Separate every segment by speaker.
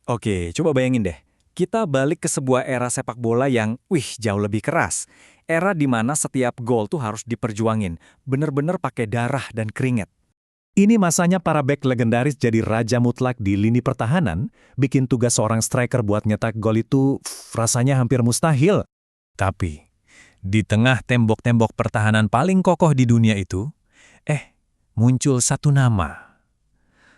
Speaker 1: Oke, coba bayangin deh. Kita balik ke sebuah era sepak bola yang, jauh lebih keras. Era di mana setiap gol tuh harus diperjuangin, bener-bener pakai darah dan keringat.
Speaker 2: Ini masanya para bek legendaris jadi raja mutlak di lini pertahanan, bikin tugas seorang striker buat nyetak gol itu rasanya hampir mustahil. Tapi, di tengah tembok-tembok pertahanan paling kokoh di dunia itu, muncul satu nama.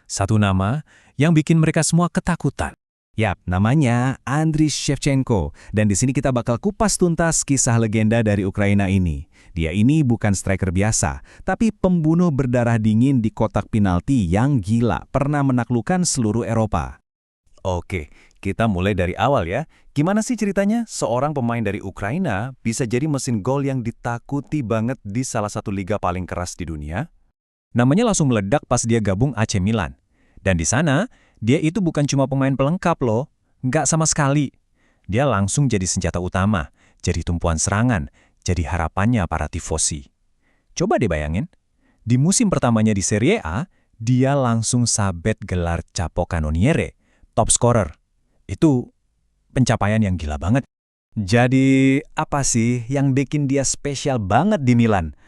Speaker 2: Satu nama yang bikin mereka semua ketakutan. Yap, namanya Andriy Shevchenko. Dan di sini kita bakal kupas tuntas kisah legenda dari Ukraina ini. Dia ini bukan striker biasa, tapi pembunuh berdarah dingin di kotak penalti yang gila, pernah menaklukkan seluruh Eropa. Oke, kita mulai dari awal ya. Gimana sih ceritanya seorang pemain dari Ukraina bisa jadi mesin gol yang ditakuti banget di salah satu liga paling keras di dunia? Namanya langsung meledak pas dia gabung AC Milan. Dan di sana, dia itu bukan cuma pemain pelengkap loh, nggak sama sekali. Dia langsung jadi senjata utama, jadi tumpuan serangan, jadi harapannya para tifosi. Coba deh bayangin, di musim pertamanya di Serie A, dia langsung sabet gelar Capocannoniere, top scorer. Itu pencapaian yang gila banget. Jadi, apa sih yang bikin dia spesial banget di Milan?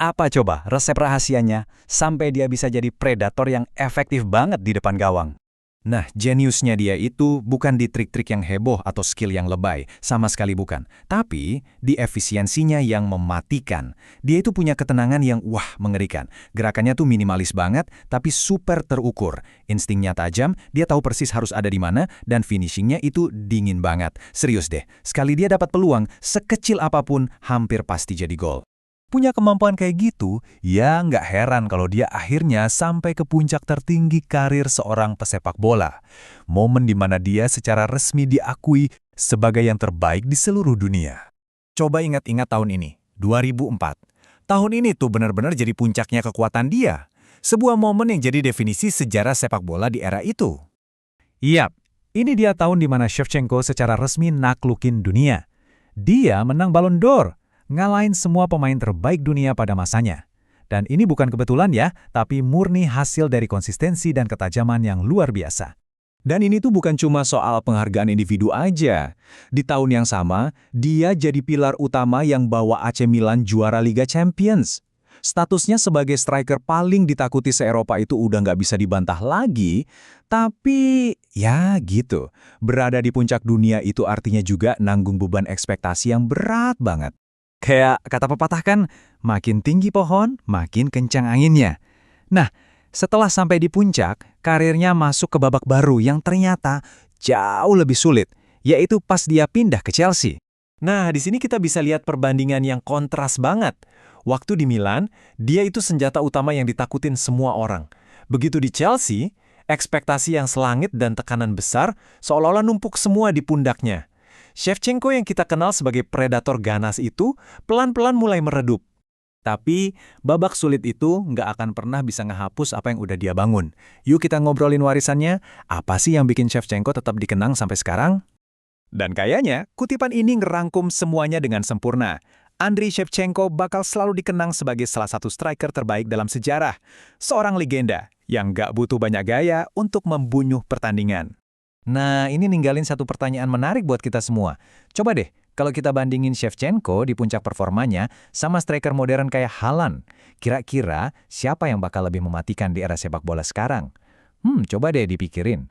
Speaker 2: Apa coba resep rahasianya sampai dia bisa jadi predator yang efektif banget di depan gawang? Nah, jeniusnya dia itu bukan di trik-trik yang heboh atau skill yang lebay, sama sekali bukan. Tapi, di efisiensinya yang mematikan. Dia itu punya ketenangan yang mengerikan. Gerakannya tuh minimalis banget, tapi super terukur. Instingnya tajam, dia tahu persis harus ada di mana, dan finishingnya itu dingin banget. Serius deh, sekali dia dapat peluang, sekecil apapun, hampir pasti jadi gol. Punya kemampuan kayak gitu, ya nggak heran kalau dia akhirnya sampai ke puncak tertinggi karir seorang pesepak bola. Momen di mana dia secara resmi diakui sebagai yang terbaik di seluruh dunia. Coba ingat-ingat tahun ini, 2004. Tahun ini tuh benar-benar jadi puncaknya kekuatan dia. Sebuah momen yang jadi definisi sejarah sepak bola di era itu. Yap, ini dia tahun di mana Shevchenko secara resmi naklukin dunia. Dia menang Ballon d'Or, ngalahin semua pemain terbaik dunia pada masanya. Dan ini bukan kebetulan ya, tapi murni hasil dari konsistensi dan ketajaman yang luar biasa. Dan ini tuh bukan cuma soal penghargaan individu aja. Di tahun yang sama, dia jadi pilar utama yang bawa AC Milan juara Liga Champions. Statusnya sebagai striker paling ditakuti se-Eropa itu udah nggak bisa dibantah lagi, tapi ya gitu. Berada di puncak dunia itu artinya juga nanggung beban ekspektasi yang berat banget. Kayak kata pepatah kan, makin tinggi pohon, makin kencang anginnya. Nah, setelah sampai di puncak, karirnya masuk ke babak baru yang ternyata jauh lebih sulit, yaitu pas dia pindah ke Chelsea. Nah, di sini kita bisa lihat perbandingan yang kontras banget. Waktu di Milan, dia itu senjata utama yang ditakutin semua orang. Begitu di Chelsea, ekspektasi yang selangit dan tekanan besar seolah-olah numpuk semua di pundaknya. Shevchenko yang kita kenal sebagai predator ganas itu pelan-pelan mulai meredup. Tapi babak sulit itu nggak akan pernah bisa ngehapus apa yang udah dia bangun. Yuk kita ngobrolin warisannya, apa sih yang bikin Shevchenko tetap dikenang sampai sekarang? Dan kayaknya kutipan ini ngerangkum semuanya dengan sempurna. Andriy Shevchenko bakal selalu dikenang sebagai salah satu striker terbaik dalam sejarah. Seorang legenda yang nggak butuh banyak gaya untuk membunuh pertandingan. Nah, ini ninggalin satu pertanyaan menarik buat kita semua. Coba deh, kalau kita bandingin Shevchenko di puncak performanya sama striker modern kayak Haaland, kira-kira siapa yang bakal lebih mematikan di era sepak bola sekarang? Coba deh dipikirin.